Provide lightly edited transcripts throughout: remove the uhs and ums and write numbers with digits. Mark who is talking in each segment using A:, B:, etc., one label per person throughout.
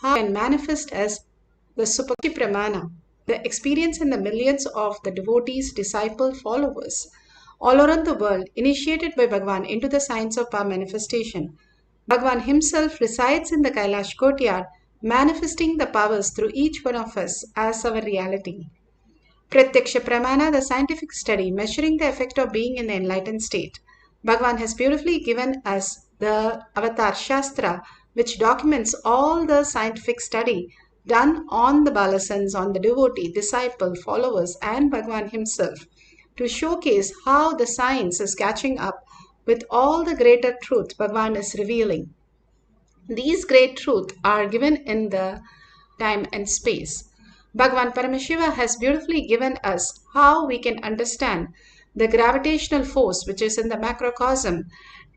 A: how it can manifest as the Supakshi Pramana, the experience in the millions of the devotees, disciple, followers all around the world, initiated by Bhagavan into the science of power manifestation. Bhagavan himself resides in the Kailash courtyard, manifesting the powers through each one of us as our reality. Pratyaksha Pramana, the scientific study measuring the effect of being in the enlightened state. Bhagavan has beautifully given us the Avatar Shastra, which documents all the scientific study done on the Balasans, on the devotee, disciple, followers, and Bhagavan himself, to showcase how the science is catching up with all the greater truth Bhagavan is revealing. These great truths are given in the time and space. Bhagavan Paramashiva has beautifully given us how we can understand the gravitational force which is in the macrocosm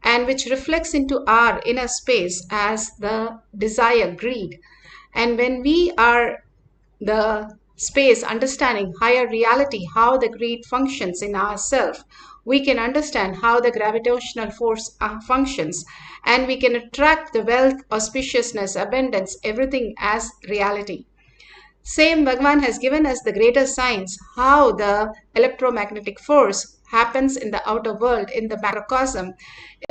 A: and which reflects into our inner space as the desire, greed. And when we are the space understanding higher reality, how the greed functions in ourself, we can understand how the gravitational force functions, and we can attract the wealth, auspiciousness, abundance, everything as reality. Same Bhagavan has given us the greater science, how the electromagnetic force happens in the outer world, in the macrocosm,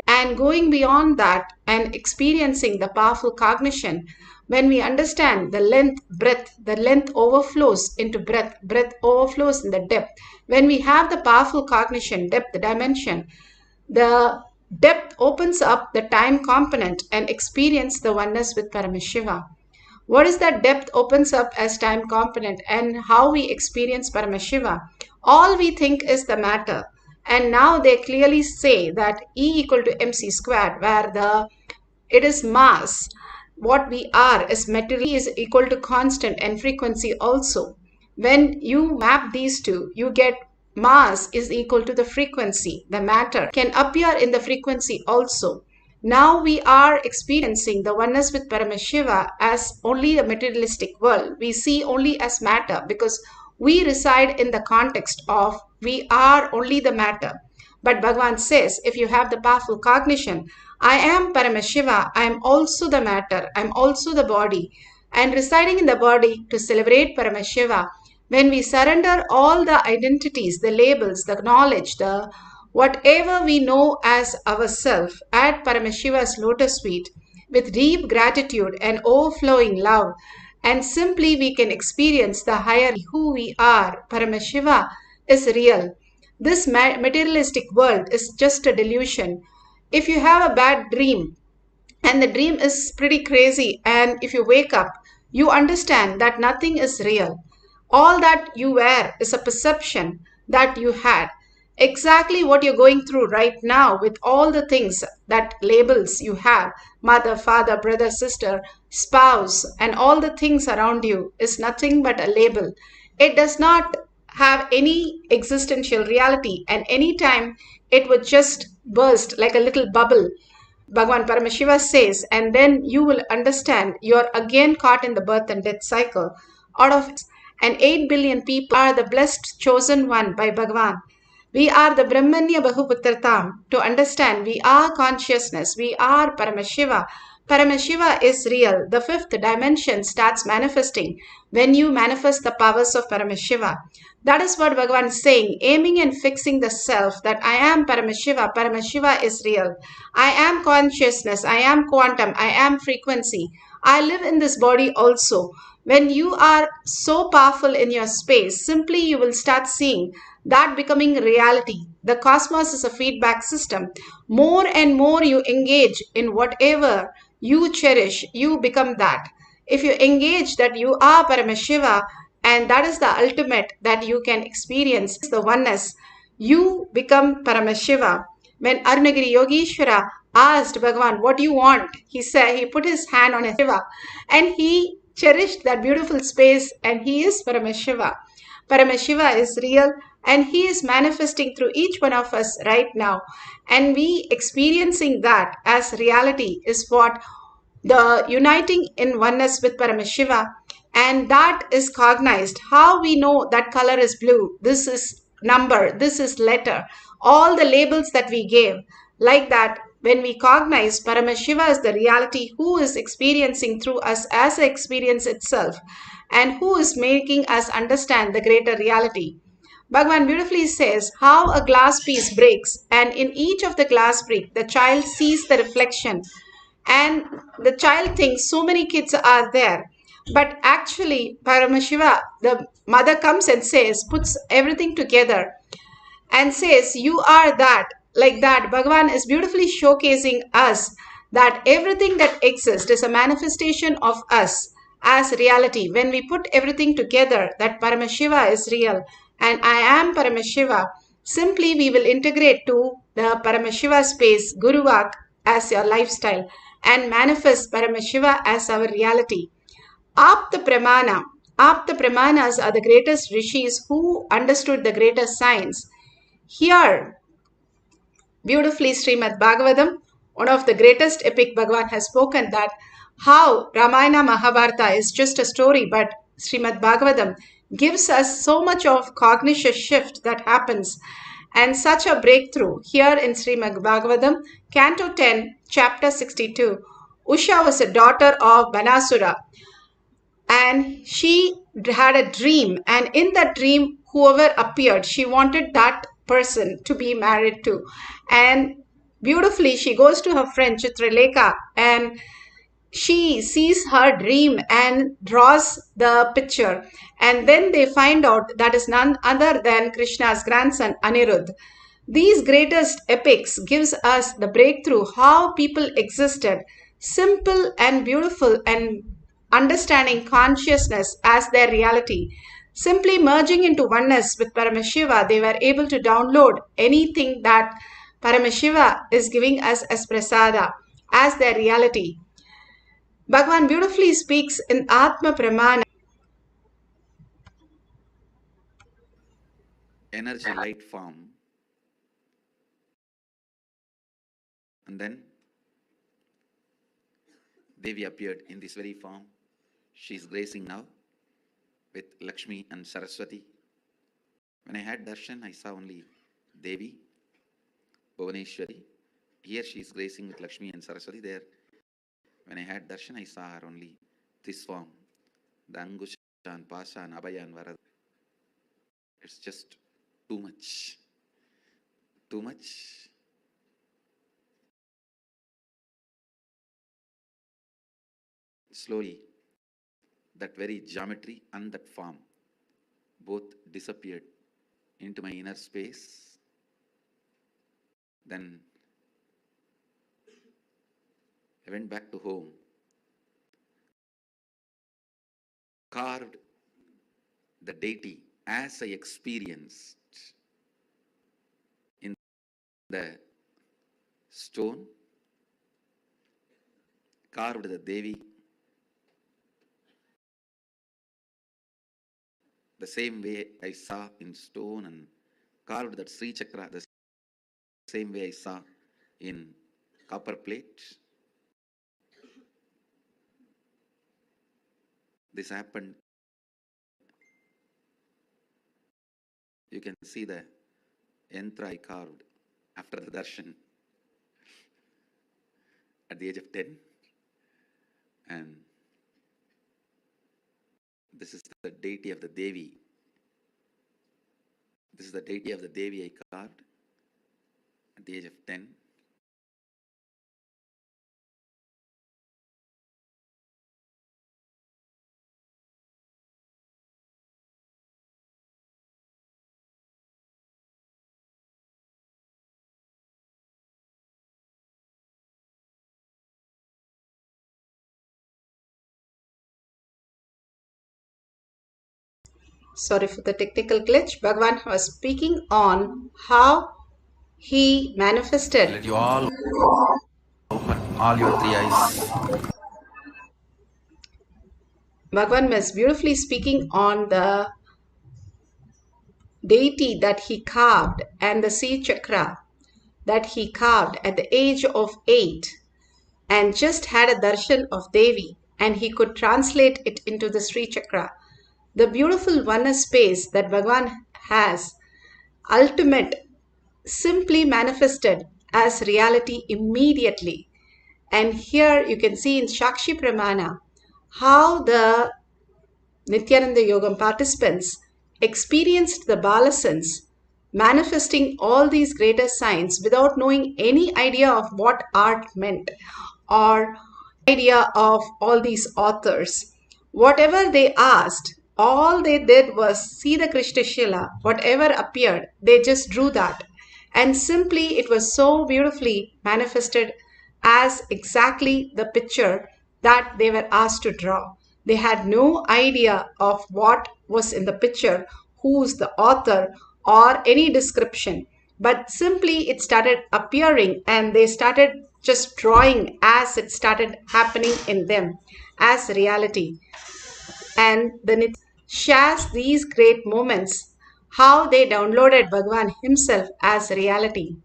A: and going beyond that and experiencing the powerful cognition. When we understand the length, breadth, the length overflows into breadth, breadth overflows in the depth. When we have the powerful cognition, depth, the dimension, the depth opens up the time component and experience the oneness with Paramashiva. What is that depth opens up as time component and how we experience Paramashiva? All we think is the matter. And now they clearly say that E equal to mc squared, where it is mass. What we are is material is equal to constant and frequency also. When you map these two, you get mass is equal to the frequency. The matter can appear in the frequency also. Now we are experiencing the oneness with Paramashiva as only a materialistic world. We see only as matter because we reside in the context of we are only the matter. But Bhagavan says, if you have the powerful cognition, I am Paramashiva, I am also the matter, I am also the body, and residing in the body to celebrate Paramashiva. When we surrender all the identities, the labels, the knowledge, the whatever we know as ourself at Paramashiva's lotus feet, with deep gratitude and overflowing love, and simply we can experience the higher who we are. Paramashiva is real. This materialistic world is just a delusion. If you have a bad dream and the dream is pretty crazy, and if you wake up, you understand that nothing is real. All that you were is a perception that you had. Exactly what you're going through right now with all the things that labels you have, mother, father, brother, sister, spouse, and all the things around you is nothing but a label. It does not have any existential reality, and anytime it would just burst like a little bubble. Bhagavan Paramashiva says, and then you will understand you're again caught in the birth and death cycle. Out of and 8 billion people are the blessed chosen one by Bhagavan. We are the Brahmanya Bahuputratam. To understand, we are consciousness. We are Paramashiva. Paramashiva is real. The fifth dimension starts manifesting when you manifest the powers of Paramashiva. That is what Bhagavan is saying, aiming and fixing the self, that I am Paramashiva. Paramashiva is real. I am consciousness. I am quantum. I am frequency. I live in this body also. When you are so powerful in your space, simply you will start seeing that becoming reality. The cosmos is a feedback system. More and more you engage in whatever you cherish, you become that. If you engage that you are Paramashiva, and that is the ultimate that you can experience, the oneness, you become Paramashiva. When Arunagiri Yogeshwara asked Bhagavan, what do you want? He said, he put his hand on his Shiva and he cherished that beautiful space, and he is Paramashiva. Paramashiva is real, and he is manifesting through each one of us right now. And we experiencing that as reality is what the uniting in oneness with Paramashiva, and that is cognized. How we know that color is blue, this is number, this is letter, all the labels that we gave, like that when we cognize Paramashiva as the reality who is experiencing through us as an experience itself and who is making us understand the greater reality. Bhagavan beautifully says how a glass piece breaks, and in each of the glass break, the child sees the reflection, and the child thinks so many kids are there. But actually, Paramashiva, the mother comes and says, puts everything together and says, you are that. Like that, Bhagavan is beautifully showcasing us that everything that exists is a manifestation of us as reality. When we put everything together, that Paramashiva is real and I am Paramashiva, simply we will integrate to the Paramashiva space, Guruvak, as your lifestyle and manifest Paramashiva as our reality. Apta Pramana. Apta Pramanas are the greatest rishis who understood the greatest science. Here, beautifully, Srimad Bhagavatam, one of the greatest epic Bhagavan has spoken that how Ramayana Mahabharata is just a story, but Srimad Bhagavatam gives us so much of cognition shift that happens and such a breakthrough. Here in Srimad Bhagavatam, Canto 10, Chapter 62, Usha was a daughter of Banasura, and she had a dream, and in that dream whoever appeared she wanted that person to be married to. And beautifully she goes to her friend Chitralekha and she sees her dream and draws the picture, and then they find out that is none other than Krishna's grandson Anirudh. These greatest epics gives us the breakthrough how people existed, simple and beautiful, and understanding consciousness as their reality. Simply merging into oneness with Paramashiva, they were able to download anything that Paramashiva is giving us as prasada, as their reality. Bhagavan beautifully speaks in Atma Pramana.
B: Energy light form, and then Devi appeared in this very form. She is gracing now with Lakshmi and Saraswati. When I had darshan, I saw only Devi, Bhuvaneshwari. Here she is gracing with Lakshmi and Saraswati. There, when I had darshan, I saw her only this form, the Angushan, Pashan, Abhayan, Varad. It's just too much. Too much. Slowly, that very geometry and that form both disappeared into my inner space. Then I went back to home, carved the deity as I experienced in the stone, carved the Devi the same way I saw in stone, and carved that Sri Chakra the same way I saw in copper plate. This happened. You can see the yantra I carved after the darshan at the age of 10. And this is the deity of the Devi. This is the deity of the Devi I carved at the age of 10.
A: Sorry for the technical glitch. Bhagavan was speaking on how he manifested.
B: Let you all open all your three eyes.
A: Bhagavan was beautifully speaking on the deity that he carved and the Sri Chakra that he carved at the age of 8 and just had a darshan of Devi, and he could translate it into the Sri Chakra. The beautiful oneness space that Bhagavan has, ultimate, simply manifested as reality immediately. And here you can see in Shakshi Pramana how the Nithyananda Yogam participants experienced the Balasans manifesting all these greater signs without knowing any idea of what art meant or idea of all these authors. Whatever they asked, all they did was see the Krishna Shila, whatever appeared, they just drew that. And simply it was so beautifully manifested as exactly the picture that they were asked to draw. They had no idea of what was in the picture, who's the author, or any description. But simply it started appearing and they started just drawing as it started happening in them as reality. And then it shares these great moments, how they downloaded Bhagwan himself as reality.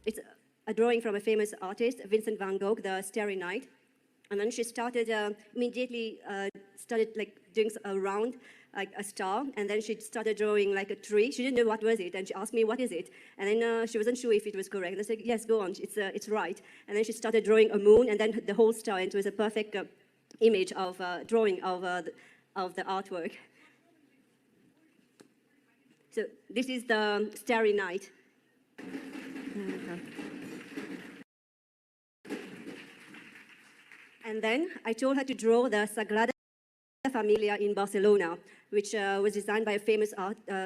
C: It's a drawing from a famous artist, Vincent van Gogh, the Starry Night. And then she started immediately started like doing a round, like a star, and then she started drawing like a tree. She didn't know what was it, and she asked me, "What is it?" And then she wasn't sure if it was correct. And I said, "Yes, go on, it's right." And then she started drawing a moon, and then the whole star. And it was a perfect image of drawing of the artwork. So this is the Starry Night. And then I told her to draw the Sagrada Familia in Barcelona, which was designed by a famous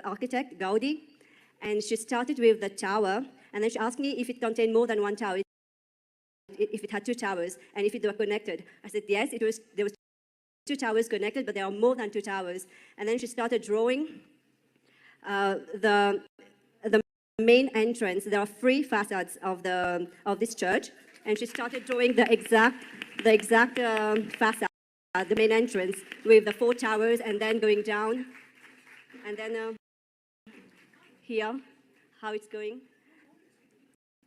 C: architect, Gaudi. And she started with the tower, and then she asked me if it contained more than one tower, if it had two towers, and if it were connected. I said, yes, there was two towers connected, but there are more than two towers. And then she started drawing the main entrance. There are three facades of this church, and she started drawing the exact facade, the main entrance, with the four towers, and then going down, and then here, how it's going.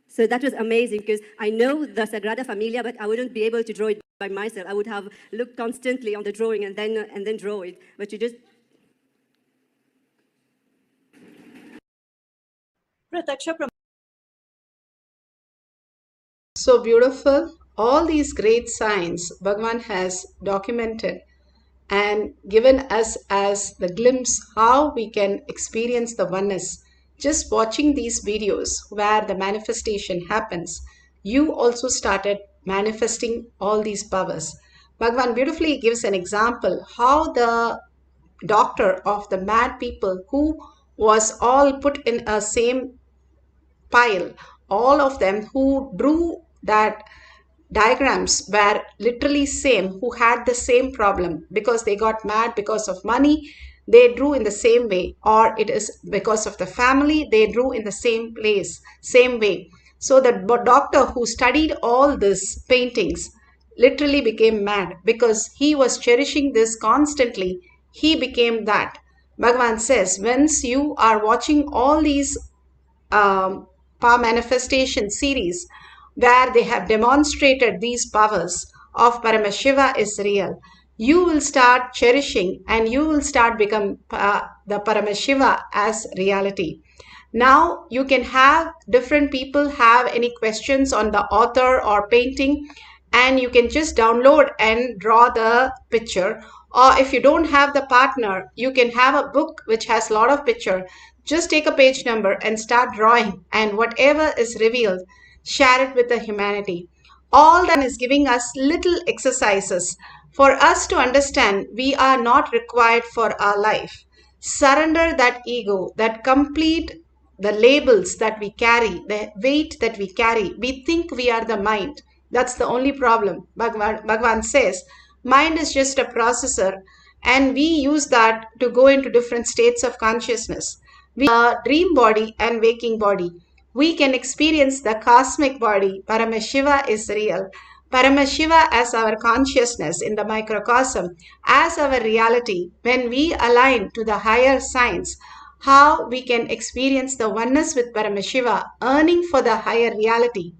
C: So that was amazing, because I know the Sagrada Familia, but I wouldn't be able to draw it by myself. I would have looked constantly on the drawing and then draw it. But you just
A: So beautiful. All these great signs Bhagavan has documented and given us as the glimpse how we can experience the oneness. Just watching these videos where the manifestation happens, you also started manifesting all these powers. Bhagavan beautifully gives an example how the doctor of the mad people who was all put in a same pile, all of them who drew that diagrams were literally same, who had the same problem because they got mad because of money, they drew in the same way, or it is because of the family, they drew in the same place, same way. So the doctor who studied all these paintings literally became mad because he was cherishing this constantly. He became that. Bhagavan says, once you are watching all these power manifestation series where they have demonstrated these powers of Paramashiva is real, you will start cherishing and you will start become the Paramashiva as reality. Now you can have different people have any questions on the author or painting, and you can just download and draw the picture. Or if you don't have the partner, you can have a book which has a lot of picture. Just take a page number and start drawing, and whatever is revealed, share it with the humanity. All that is giving us little exercises for us to understand we are not required for our life. Surrender that ego, that complete the labels that we carry, the weight that we carry. We think we are the mind. That's the only problem. Bhagavan says, mind is just a processor, and we use that to go into different states of consciousness. We are dream body and waking body. We can experience the cosmic body. Paramashiva is real. Paramashiva as our consciousness in the microcosm, as our reality. When we align to the higher science, how we can experience the oneness with Paramashiva, earning for the higher reality.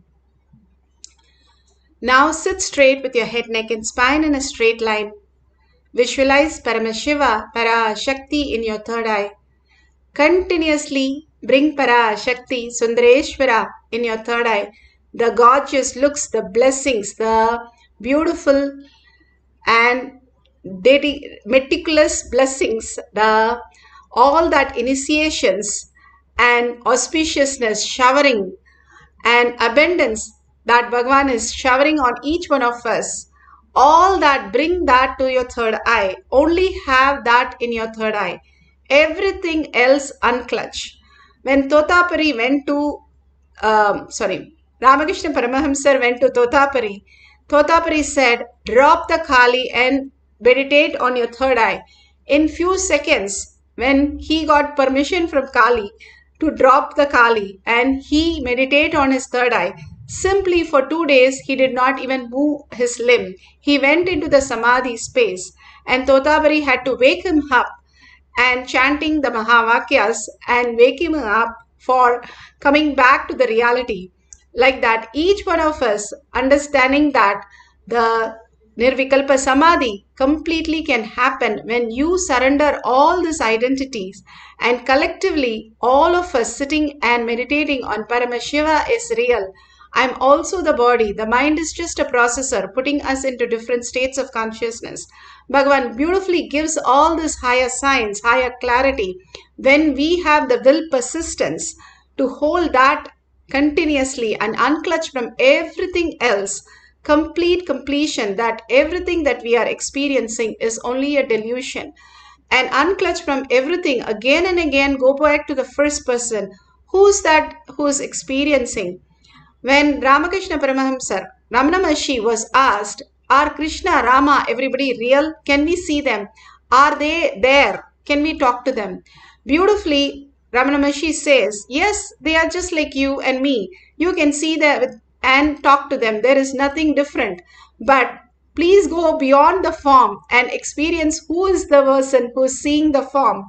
A: Now sit straight with your head, neck and spine in a straight line. Visualize Paramashiva, Parashakti in your third eye. Continuously Bring Para Shakti, Sundareshwara in your third eye. The gorgeous looks, the blessings, the beautiful and meticulous blessings, the all that initiations and auspiciousness showering and abundance that Bhagavan is showering on each one of us. All that, bring that to your third eye. Only have that in your third eye. Everything else unclutch. When Totapari went to, Ramakrishna Paramahamsar went to Totapari, Totapari said, drop the Kali and meditate on your third eye. In few seconds, when he got permission from Kali to drop the Kali and he meditate on his third eye, simply for 2 days he did not even move his limb. He went into the Samadhi space and Totapari had to wake him up and chanting the Mahavakyas and waking him up for coming back to the reality. Like that, each one of us understanding that the Nirvikalpa Samadhi completely can happen when you surrender all these identities, and collectively all of us sitting and meditating on Paramashiva is real. I'm also the body. The mind is just a processor putting us into different states of consciousness. Bhagavan beautifully gives all this higher science, higher clarity when we have the will persistence to hold that continuously and unclutch from everything else. Complete completion that everything that we are experiencing is only a delusion. And unclutch from everything again and again, go back to the first person. Who's that who's experiencing? When Ramakrishna Paramahamsar, Ramana Maharshi was asked, are Krishna, Rama, everybody real? Can we see them? Are they there? Can we talk to them? Beautifully, Ramana Maharshi says, yes, they are just like you and me. You can see them and talk to them. There is nothing different. But please go beyond the form and experience who is the person who is seeing the form.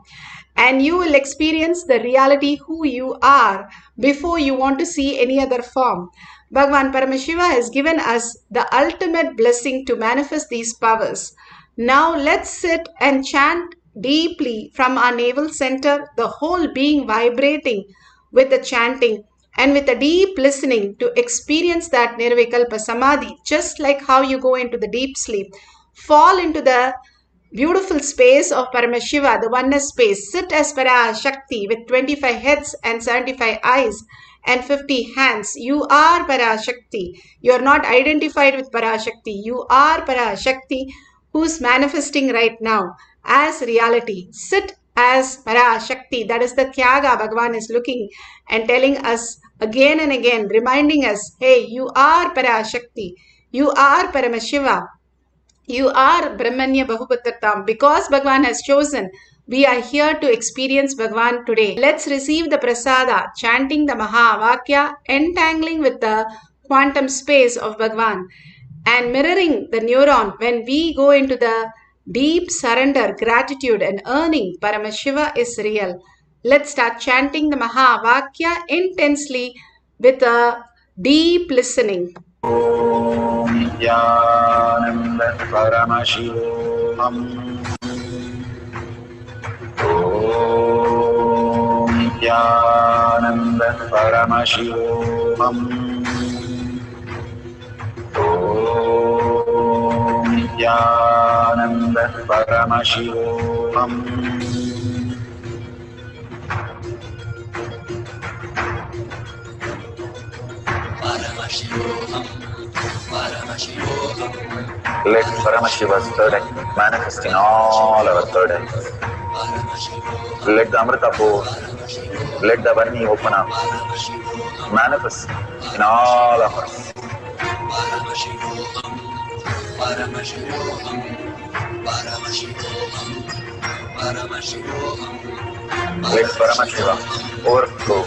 A: And you will experience the reality who you are before you want to see any other form. Bhagavan Paramashiva has given us the ultimate blessing to manifest these powers. Now let's sit and chant deeply from our navel center, the whole being vibrating with the chanting and with a deep listening to experience that Nirvikalpa Samadhi, just like how you go into the deep sleep. Fall into the beautiful space of Paramashiva, the oneness space. Sit as Para Shakti with 25 heads and 75 eyes and 50 hands. You are Para Shakti. You are not identified with Para Shakti. You are Para Shakti who's manifesting right now as reality. Sit as Para Shakti. That is the Tyaga Bhagavan is looking and telling us again and again, reminding us, hey, you are Para Shakti. You are Paramashiva. You are Brahmanya Bahupatratam. Because Bhagavan has chosen, we are here to experience Bhagavan today. Let's receive the prasada, chanting the Mahavakya, entangling with the quantum space of Bhagavan and mirroring the neuron when we go into the deep surrender, gratitude and earning Paramashiva is real. Let's start chanting the Mahavakya intensely with a deep listening.
D: Nithyananda Paramashivoham. Om Nithyananda Paramashivoham. Om Nithyananda Paramashivoham.
E: Paramashivoham, Paramashivoham.
D: Let Paramashiva's third eye manifest in all our third eyes. Let the Amrita pour, let the Varni open up, manifest in all of us.
E: Paramashivoham, Paramashivoham, Paramashivoham, Paramashivoham.
D: Let Paramashiva overflow,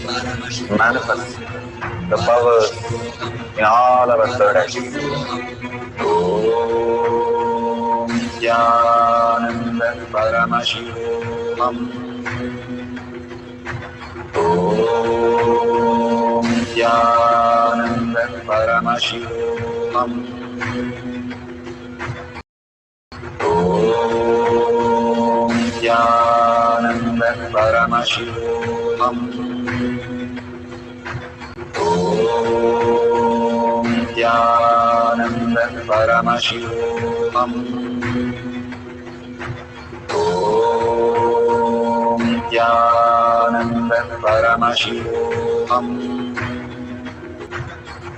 D: manifest the powers in all our third eyes. Om Nithyananda Paramashivoham. Om Nithyananda Paramashivoham. Om Nithyananda Paramashivoham. Om Nithyananda Paramashivam. Om Nithyananda Paramashivoham.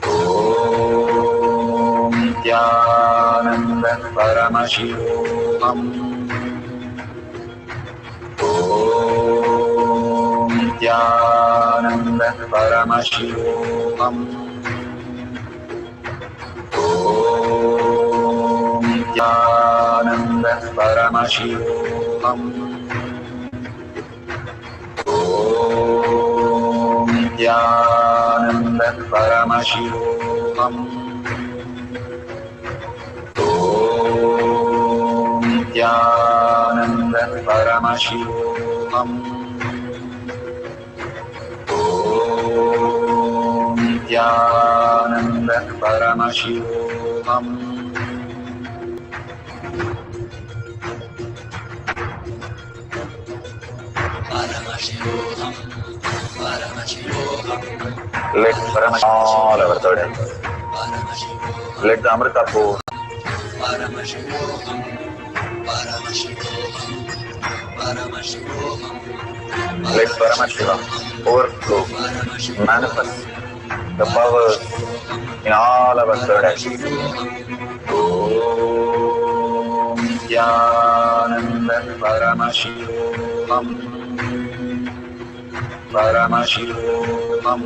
D: Om Nithyananda Paramashivoham. Om Nithyananda Paramashivoham. Om Nithyananda Paramashivoham. Om Nithyananda Paramashivoham. Om Nithyananda Paramashivoham. Om Nithyananda Paramashivoham.
E: Paramashivoham, Paramashivoham,
D: Let Paramashiva all our burdens.
E: Paramashivoham,
D: Let the Amrita pour.
E: Paramashivoham, Paramashivoham, Paramashivoham,
D: Let Paramashiva overflow, manifest the powers in all our third eye. Om Nithyananda Paramashivoham. Paramashivoham.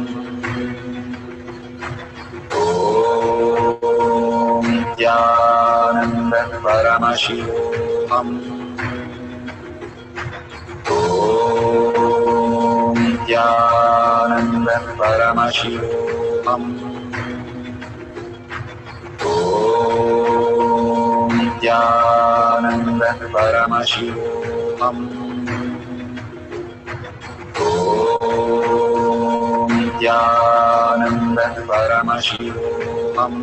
D: Om Nithyananda Paramashivoham. Om Nithyananda Paramashivoham. Om Nithyananda Paramashivoham. Om Nithyananda Paramashivoham.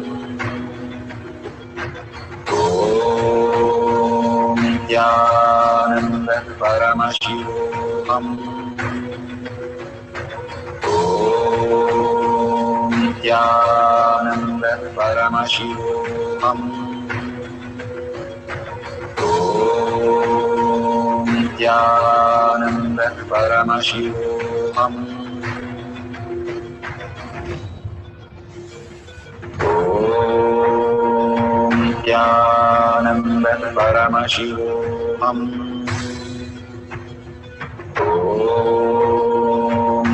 D: Om Nithyananda Paramashivoham. Om Nithyananda Paramashivoham. Om Nithyananda Paramashivoham. Om Nithyananda Paramashivoham. Om Nithyananda Paramashivoham. Om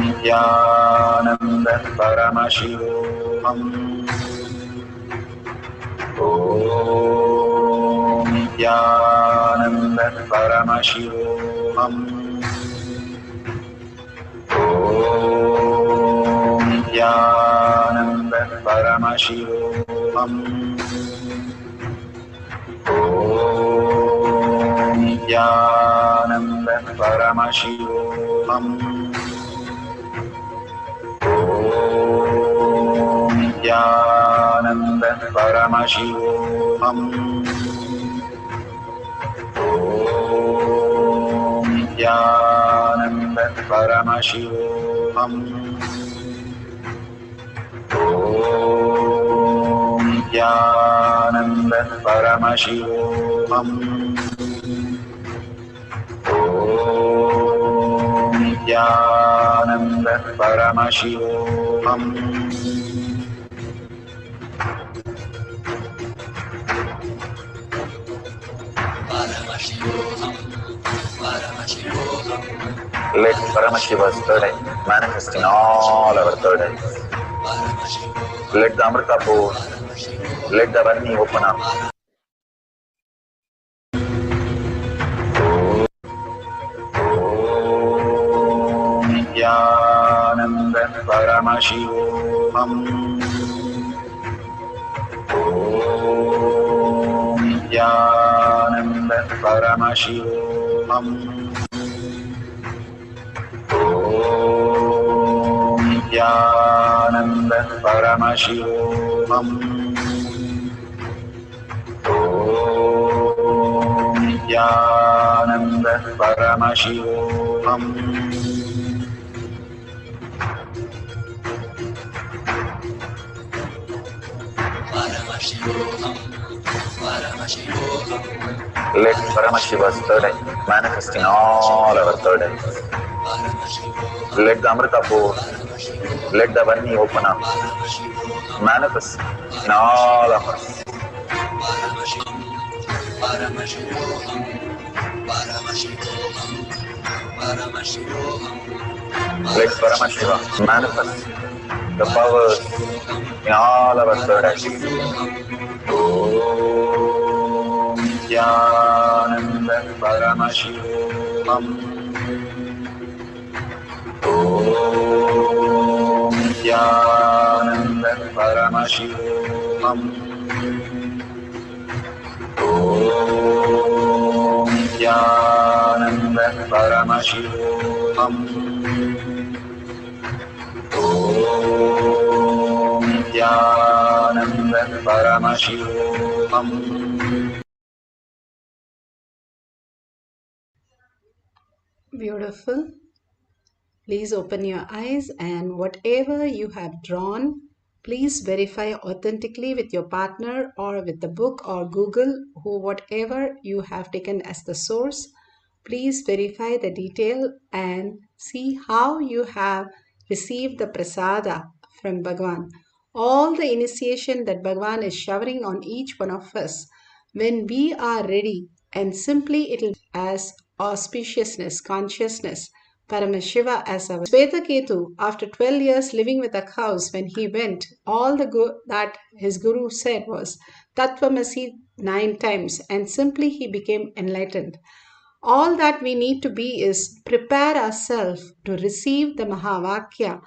D: Nithyananda Paramashivoham. Om Nithyananda Paramashivoham. Om Nithyananda Paramashivoham. Om Nithyananda Paramashivoham. Om Nithyananda Paramashivoham. Om Nithyananda Paramashivoham. Om Nithyananda Paramashivoham.
E: Paramashivoham, Paramashivoham,
D: Let Paramashiva's third eye manifest in all our third eyes.
E: Paramashivoham,
D: Let the Amrita pour.
E: Paramashivoham,
D: Let the Varni open up. Om Nithyananda Paramashivoham. Om Nithyananda Paramashivoham. Om Nithyananda Paramashivoham. Om Nithyananda Paramashivoham. Let Paramashiva's third eye manifest in all our third eyes. Let the Amrita pour, let the Vani open up, manifest in all of us.
E: Paramashivoham, Paramashivoham, Paramashivoham,
D: Let Paramashiva manifest the powers in all our third eyes. Om Nithyananda Paramashivam. Om Nithyananda Paramashivam. Om Nithyananda Paramashivam. Om Nithyananda Paramashivam.
A: Beautiful. Please open your eyes, and whatever you have drawn, please verify authentically with your partner or with the book or Google, whatever you have taken as the source. Please verify the detail and see how you have received the prasada from Bhagavan. All the initiation that Bhagavan is showering on each one of us, when we are ready, and simply it will be as auspiciousness, consciousness, Paramashiva as our Svetaketu, after 12 years living with the cows, when he went, all that his guru said was Tattvamasi 9 times, and simply he became enlightened. All that we need to be is prepare ourselves to receive the Mahavakya,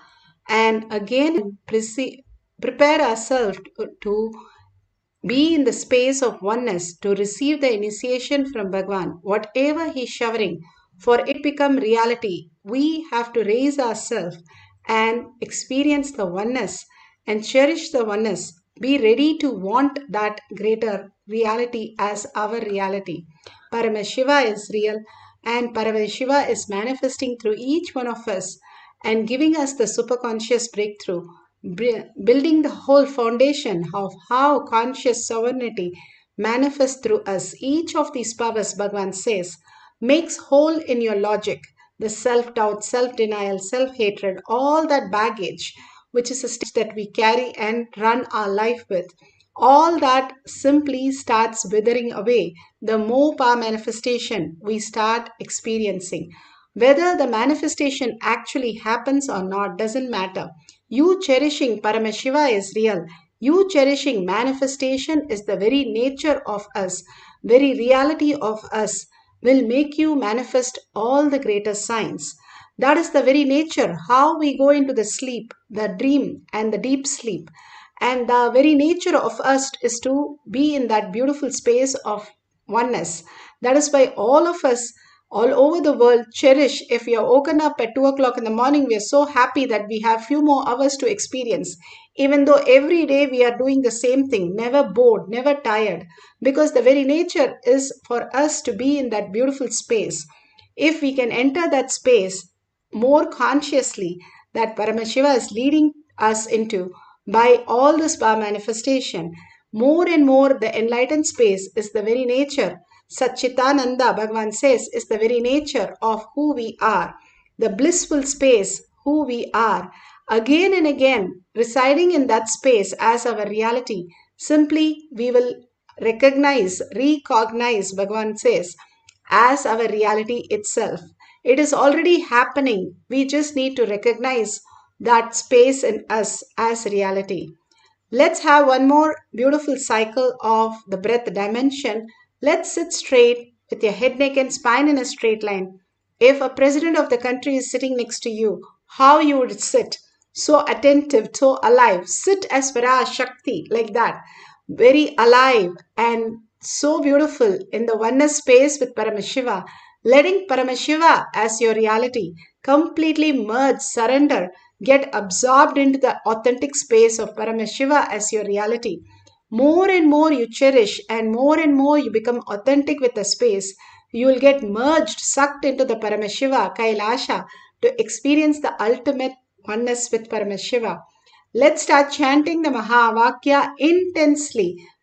A: and again prepare ourselves to be in the space of oneness to receive the initiation from Bhagavan. Whatever he is showering, for it become reality, we have to raise ourselves and experience the oneness and cherish the oneness. Be ready to want that greater reality as our reality. Paramashiva is real, and Paramashiva is manifesting through each one of us and giving us the superconscious breakthrough, building the whole foundation of how conscious sovereignty manifests through us. Each of these powers, Bhagavan says, makes whole in your logic the self-doubt, self-denial, self-hatred, all that baggage, which is a stage that we carry and run our life with. All that simply starts withering away the more power manifestation we start experiencing. Whether the manifestation actually happens or not doesn't matter. You cherishing Paramashiva is real. You cherishing manifestation is the very nature of us, very reality of us will make you manifest all the greater signs. That is the very nature, how we go into the sleep, the dream, and the deep sleep. And the very nature of us is to be in that beautiful space of oneness. That is why all of us all over the world cherish. If we are woken up at 2 o'clock in the morning, we are so happy that we have few more hours to experience. Even though every day we are doing the same thing, never bored, never tired, because the very nature is for us to be in that beautiful space. If we can enter that space more consciously, that Paramashiva is leading us into by all this power manifestation, more and more the enlightened space is the very nature. Satchitananda, Bhagavan says, is the very nature of who we are. The blissful space, who we are. Again and again, residing in that space as our reality, simply we will recognize, Bhagavan says, as our reality itself. It is already happening. We just need to recognize that space in us as reality. Let's have one more beautiful cycle of the breath dimension. Let's sit straight with your head, neck, and spine in a straight line. If a president of the country is sitting next to you, how you would sit? So attentive, so alive. Sit as Vara Shakti, like that. Very alive and so beautiful in the oneness space with Paramashiva. Letting Paramashiva as your reality. Completely merge, surrender, get absorbed into the authentic space of Paramashiva as your reality. More and more you cherish and more you become authentic with the space, you will get merged, sucked into the Paramashiva, Kailasha, to experience the ultimate oneness with Paramashiva. Let's start chanting the Mahavakya intensely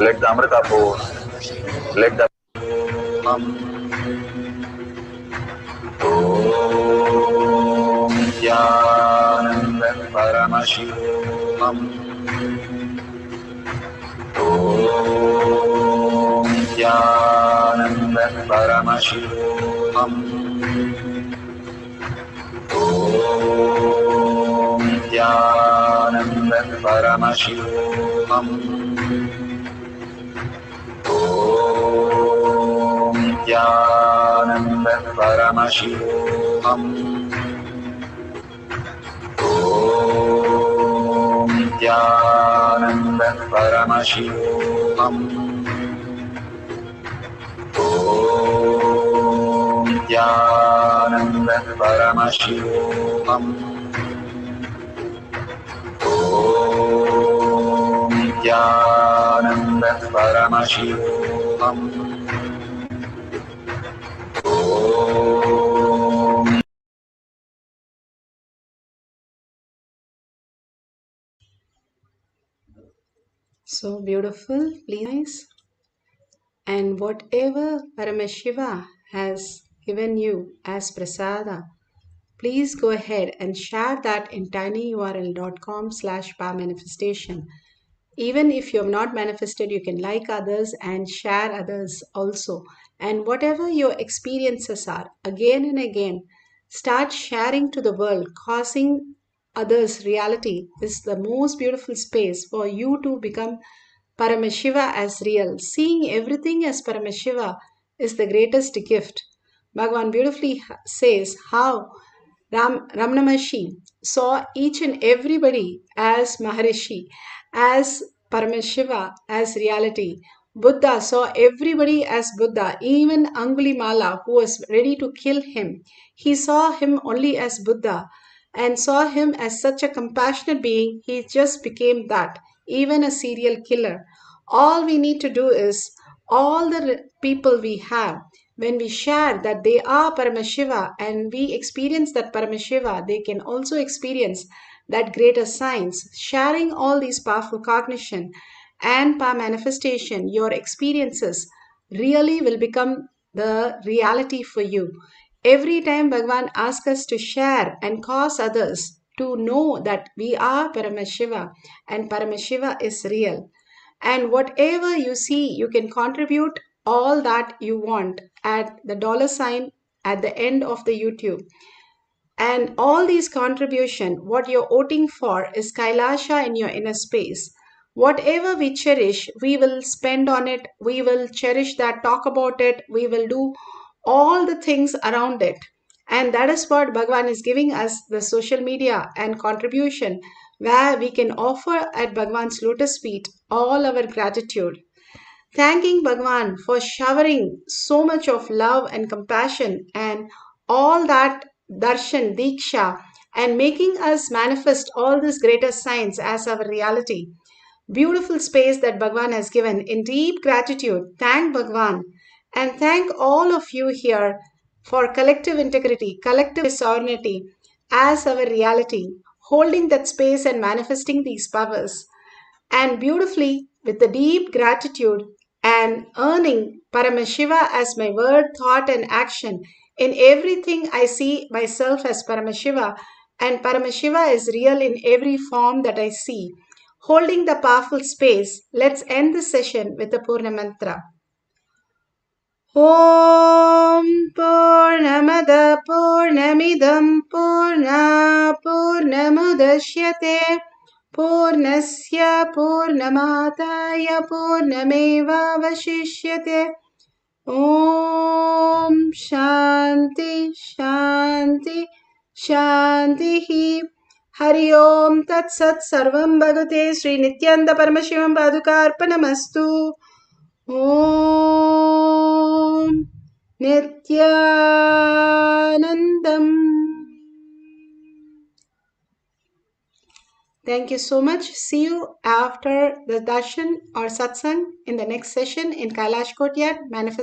D: Let the Amrita pour. Let the Om Nithyananda Paramashivam. Om Nithyananda Paramashivam. Om Nithyananda Paramashivam. Om Nithyananda Paramashivoham. Om Nithyananda Paramashivoham. Om Nithyananda Paramashivoham. Om Nithyananda Paramashivoham. Om.
A: So beautiful, please. And whatever Paramashiva has given you as prasada, please go ahead and share that in tinyurl.com/powermanifestation. Even if you have not manifested, you can like others and share others also. And whatever your experiences are, again and again, start sharing to the world. Causing others reality is the most beautiful space for you to become Paramashiva as real. Seeing everything as Paramashiva is the greatest gift. Bhagavan beautifully says how Ramana Maharshi saw each and everybody as Maharishi, as Paramashiva, as reality. Buddha saw everybody as Buddha, even Angulimala, who was ready to kill him. He saw him only as Buddha and saw him as such a compassionate being. He just became that, even a serial killer. All we need to do is all the people we have, when we share that they are Paramashiva and we experience that Paramashiva, they can also experience that greater science. Sharing all these powerful cognition and power manifestation, your experiences really will become the reality for you. Every time Bhagavan asks us to share and cause others to know that we are Paramashiva and Paramashiva is real. And whatever you see, you can contribute all that you want at the $ at the end of the YouTube. And all these contribution, what you're voting for is Kailasha in your inner space. Whatever we cherish, we will spend on it. We will cherish that, talk about it. We will do all the things around it. And that is what Bhagavan is giving us, the social media and contribution, where we can offer at Bhagavan's lotus feet all our gratitude. Thanking Bhagavan for showering so much of love and compassion and all that darshan, diksha, and making us manifest all these greater signs as our reality. Beautiful space that Bhagavan has given. In deep gratitude, thank Bhagavan and thank all of you here for collective integrity, collective sovereignty as our reality, holding that space and manifesting these powers. And beautifully, with the deep gratitude and earning Paramashiva as my word, thought, and action. In everything, I see myself as Paramashiva, and Paramashiva is real in every form that I see. Holding the powerful space, let's end the session with the Purna Mantra. Om Purnamada Purnamidam Purna Purnamudashyate Purnasya Purnamataya Purnamevavashishyate. Om Shanti Shanti Shanti. Hari Om Tat Sat Sarvam Bhagate Sri Nithyananda Paramashivam Padukarpanamastu. Om Nithyanandam. Thank you so much. See you after the darshan or satsang in the next session in Kailash Courtyard. Manifest